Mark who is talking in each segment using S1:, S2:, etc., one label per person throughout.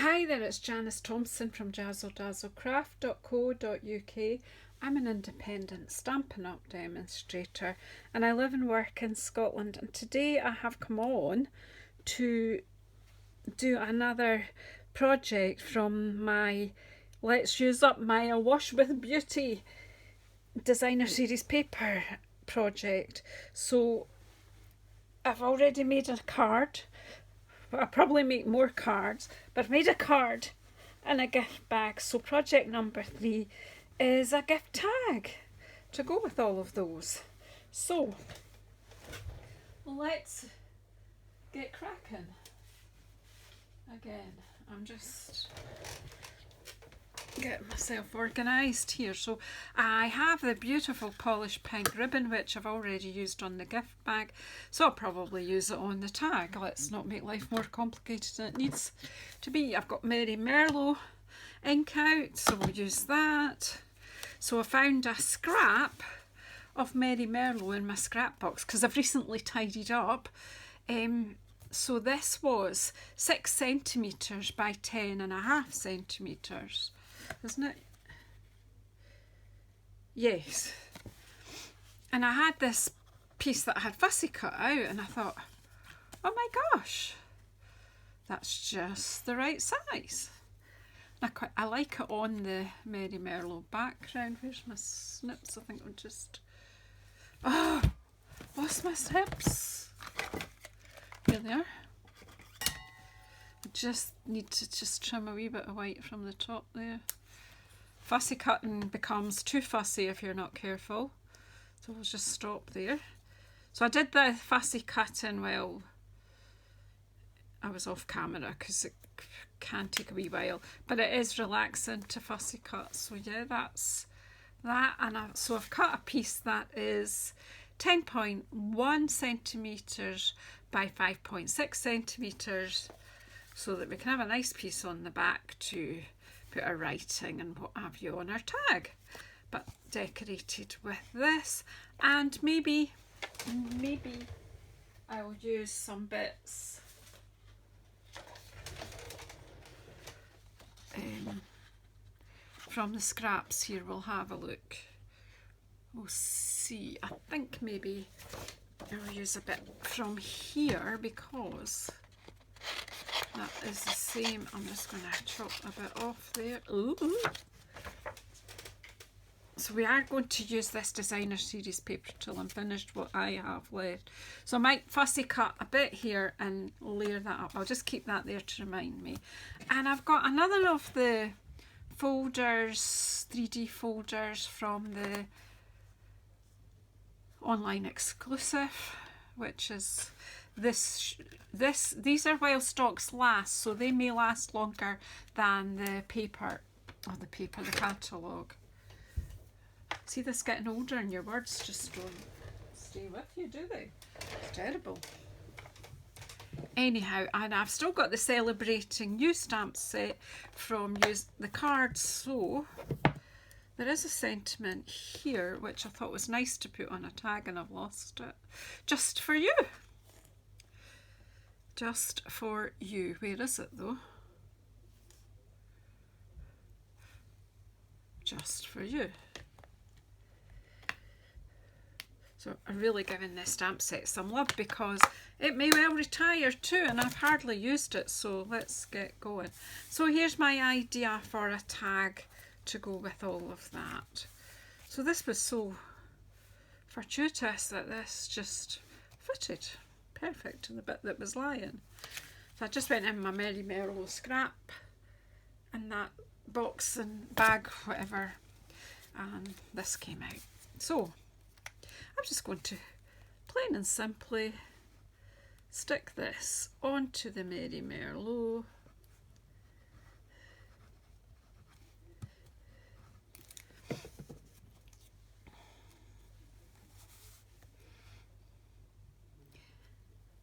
S1: Hi there, it's Janice Thompson from JazzleDazzleCraft.co.uk. I'm an independent Stampin' Up demonstrator and I live and work in Scotland, and today I have come on to do another project from my Let's Use Up My Awash with Beauty designer series paper project. So I've already made a card. I'll probably make more cards, but I've made a card and a gift bag. So project number 3 is a gift tag to go with all of those. So let's get cracking. Again, I'm just getting myself organised here. So I have the beautiful polished pink ribbon, which I've already used on the gift bag, so I'll probably use it on the tag. Let's not make life more complicated than it needs to be. I've got Merry Merlot ink out, so we'll use that. So I found a scrap of Merry Merlot in my scrap box because I've recently tidied up. So this was 6 centimetres by 10.5 centimetres. Isn't it? Yes. And I had this piece that I had fussy cut out and I thought, oh my gosh, that's just the right size. And I like it on the Merry Merlot background. Where's my snips? I think I'll just... Oh, lost my snips. Here they are. I just need to trim a wee bit of white from the top there. Fussy cutting becomes too fussy if you're not careful, so we'll just stop there. So I did the fussy cutting while I was off camera because it can take a wee while, but it is relaxing to fussy cut. So yeah, that's that. And so I've cut a piece that is 10.1 centimetres by 5.6 centimetres so that we can have a nice piece on the back to put our writing and what have you on our tag, but decorated with this. And maybe I'll use some bits from the scraps here. We'll have a look, we'll see. I think maybe I'll use a bit from here because that is the same. I'm just going to chop a bit off there. Ooh. So we are going to use this designer series paper till I'm finished what I have left. So I might fussy cut a bit here and layer that up. I'll just keep that there to remind me. And I've got another of the folders, 3D folders from the online exclusive, which is these are while stocks last, so they may last longer than the paper, the catalogue. See this getting older and your words just don't stay with you, do they? It's terrible. Anyhow, and I've still got the Celebrating You stamp set from the cards, so there is a sentiment here which I thought was nice to put on a tag and I've lost it. Just for you. Just for you. Where is it though? Just for you. So I'm really giving this stamp set some love because it may well retire too and I've hardly used it, so let's get going. So here's my idea for a tag to go with all of that. So this was so fortuitous that this just fitted perfect to the bit that was lying. So I just went in my Merry Merlot scrap and that box and bag, whatever, and this came out. So I'm just going to plain and simply stick this onto the Merry Merlot.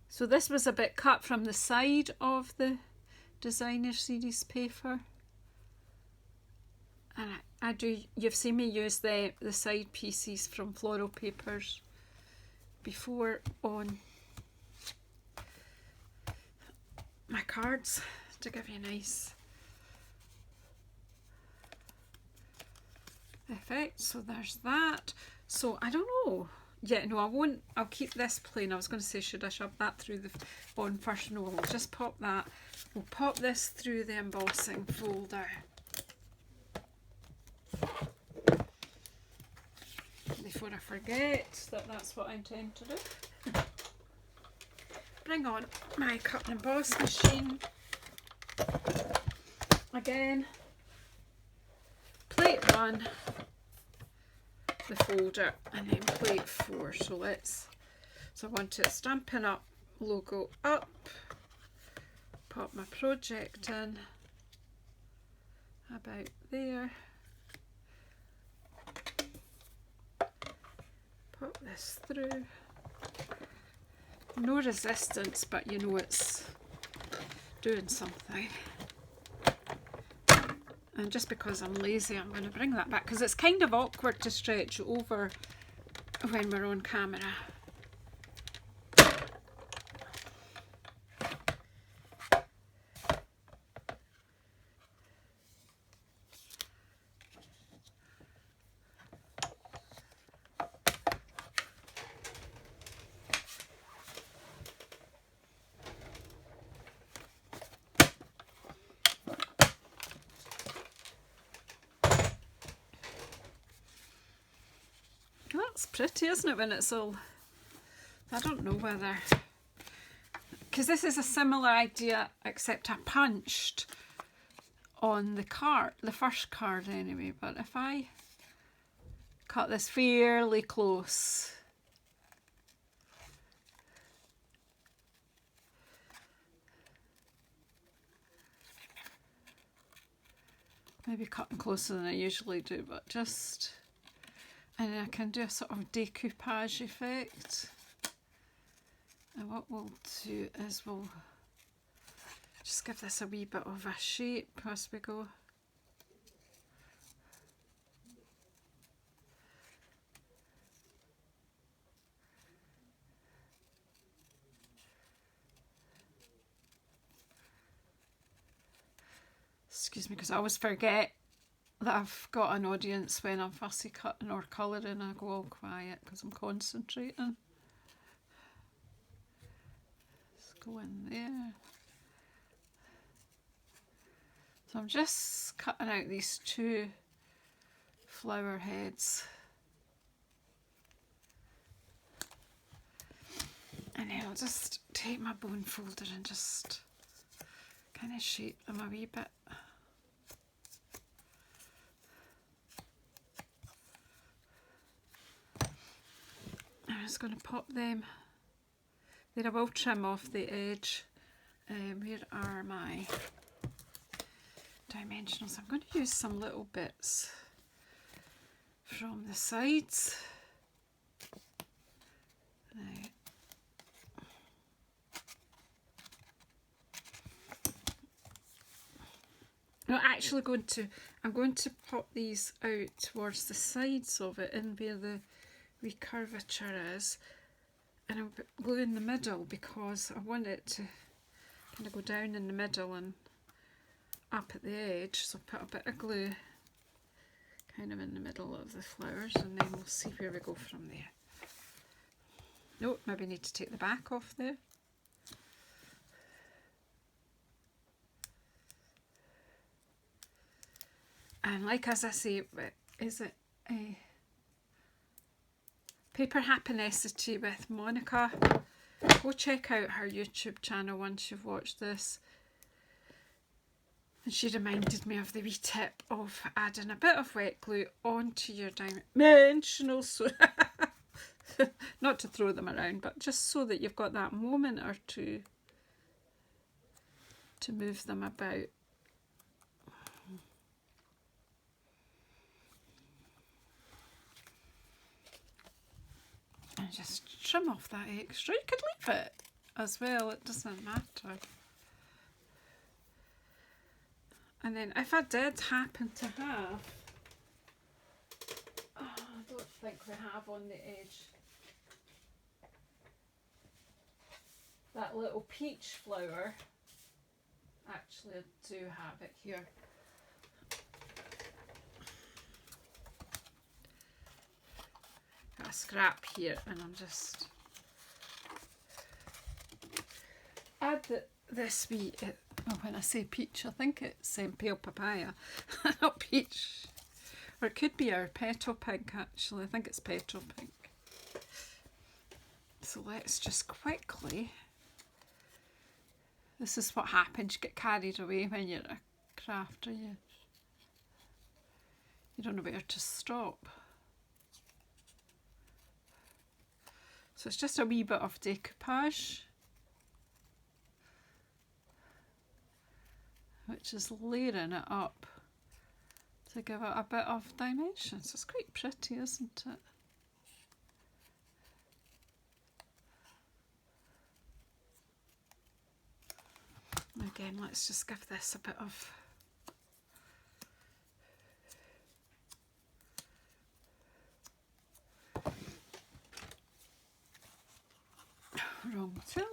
S1: So this was a bit cut from the side of the designer series paper, and you've seen me use the side pieces from floral papers before on my cards to give you a nice effect. So there's that. So I don't know. Yeah, no, I won't. I'll keep this plain. I was going to say, should I shove that through the on first? No, we'll just pop that. We'll pop this through the embossing folder. Before I forget that that's what I intend to do. Bring on my cut and emboss machine. Again, plate 1, the folder, and then plate 4. So I want to Stampin' Up logo up, pop my project in about there, pop this through. No resistance, but you know it's doing something. And just because I'm lazy, I'm going to bring that back because it's kind of awkward to stretch over when we're on camera. That's pretty, isn't it, when it's all, I don't know whether, because this is a similar idea except I punched on the card, the first card anyway, but if I cut this fairly close, maybe cutting closer than I usually do, but just, and then I can do a sort of decoupage effect. And what we'll do is we'll just give this a wee bit of a shape as we go. Excuse me, because I always forget that I've got an audience when I'm fussy cutting or colouring. I go all quiet because I'm concentrating. Let's go in there. So I'm just cutting out these 2 flower heads. And then I'll just take my bone folder and just kind of shape them a wee bit. I'm just going to pop them there. I will trim off the edge. Where are my dimensionals? I'm going to use some little bits from the sides. Now, I'm going to pop these out towards the sides of it in where the wee curvature is, and I'll put glue in the middle because I want it to kind of go down in the middle and up at the edge. So put a bit of glue kind of in the middle of the flowers, and then we'll see where we go from there. Nope, maybe need to take the back off there. And like as I say, is it a Paper Happinesity with Monica? Go check out her YouTube channel once you've watched this. And she reminded me of the wee tip of adding a bit of wet glue onto your dimensionals, so not to throw them around, but just so that you've got that moment or two to move them about. And just trim off that extra. You could leave it as well, it doesn't matter. And then if I did happen to have, I don't think we have on the edge, that little peach flower. Actually, I do have it here. got a scrap here, and I'm just add this wee, well, when I say peach, I think it's pale papaya, not peach. Or it could be our petal pink, actually. I think it's petal pink. So let's just quickly, this is what happens, you get carried away when you're a crafter, you don't know where to stop. So it's just a wee bit of decoupage, which is layering it up to give it a bit of dimension. So it's quite pretty, isn't it? Again, let's just give this a bit of wrong tool.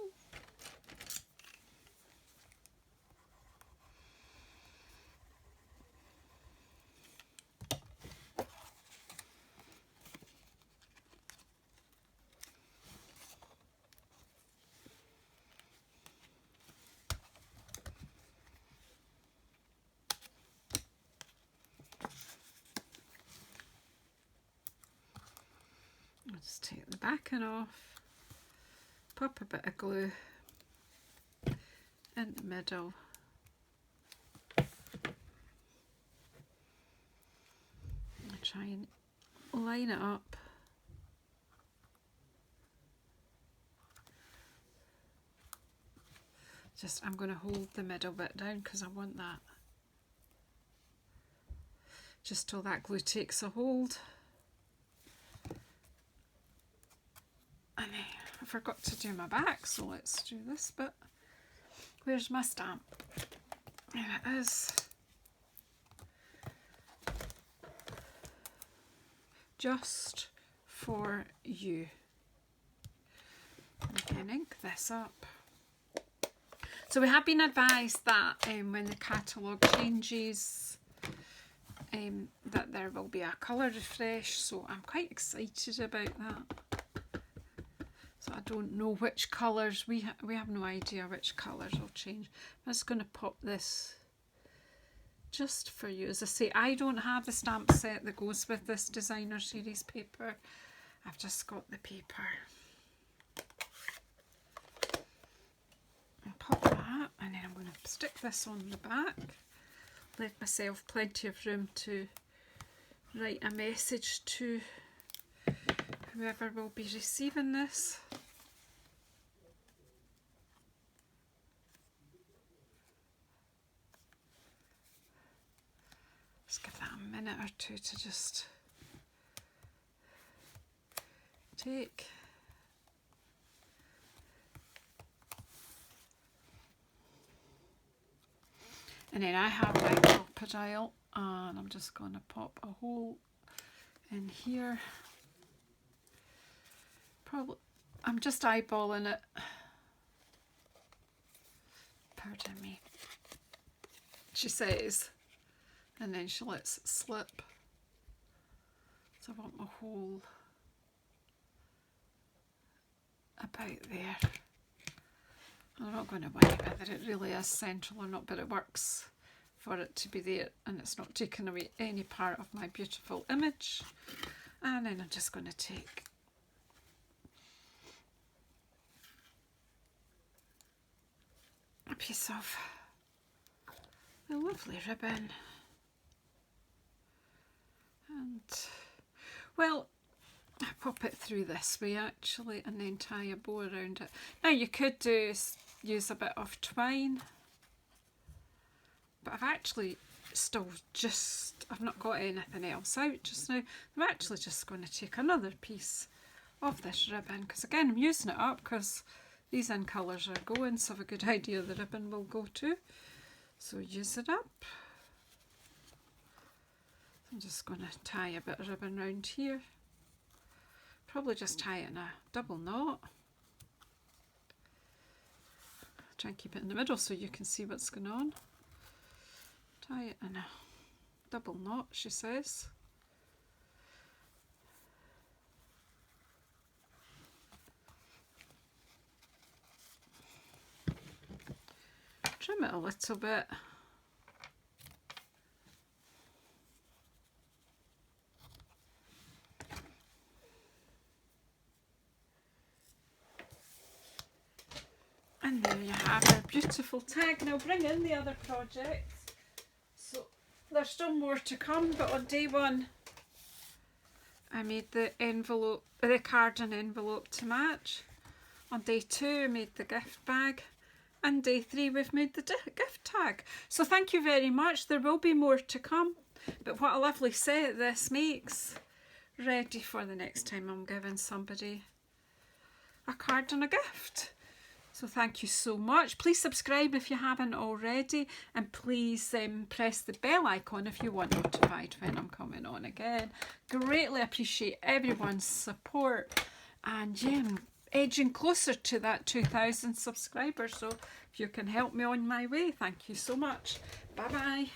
S1: I'll just take the backing off, pop a bit of glue in the middle, and try and line it up. Just, I'm going to hold the middle bit down because I want that, just till that glue takes a hold. And I forgot to do my back, so let's do this bit. Where's my stamp? There it is. Just for you. We can ink this up. So we have been advised that when the catalogue changes, that there will be a colour refresh, so I'm quite excited about that. So I don't know which colours, we have no idea which colours will change. I'm just going to pop this just for you. As I say, I don't have the stamp set that goes with this designer series paper. I've just got the paper. I'll pop that, and then I'm going to stick this on the back. Leave myself plenty of room to write a message to whoever will be receiving this. Just give that a minute or two to just take. And then I have my crocodile, and I'm just going to pop a hole in here. Probably, I'm just eyeballing it. Pardon me. She says, and then she lets it slip. So I want my hole about there. I'm not going to worry whether it really is central or not, but it works for it to be there, and it's not taking away any part of my beautiful image. And then I'm just going to take a piece of the lovely ribbon, and, well, I pop it through this way actually, and then tie a bow around it. Now you could use a bit of twine, but I've actually I've not got anything else out just now. I'm actually just going to take another piece of this ribbon, because again I'm using it up because these in colours are going, so I have a good idea the ribbon will go to. So use it up. I'm just going to tie a bit of ribbon around here. Probably just tie it in a double knot. Try and keep it in the middle so you can see what's going on. Tie it in a double knot, she says. trim it a little bit. And there you have our beautiful tag. Now bring in the other projects. So there's still more to come, but on day one I made the envelope, the card and envelope to match. On day two I made the gift bag, and day three we've made the gift tag. So thank you very much. There will be more to come, but what a lovely set this makes, ready for the next time I'm giving somebody a card and a gift. So thank you so much. Please subscribe if you haven't already, and please press the bell icon if you want notified when I'm coming on again. Greatly appreciate everyone's support, and yeah, I'm edging closer to that 2,000 subscribers, so if you can help me on my way, thank you so much. Bye bye.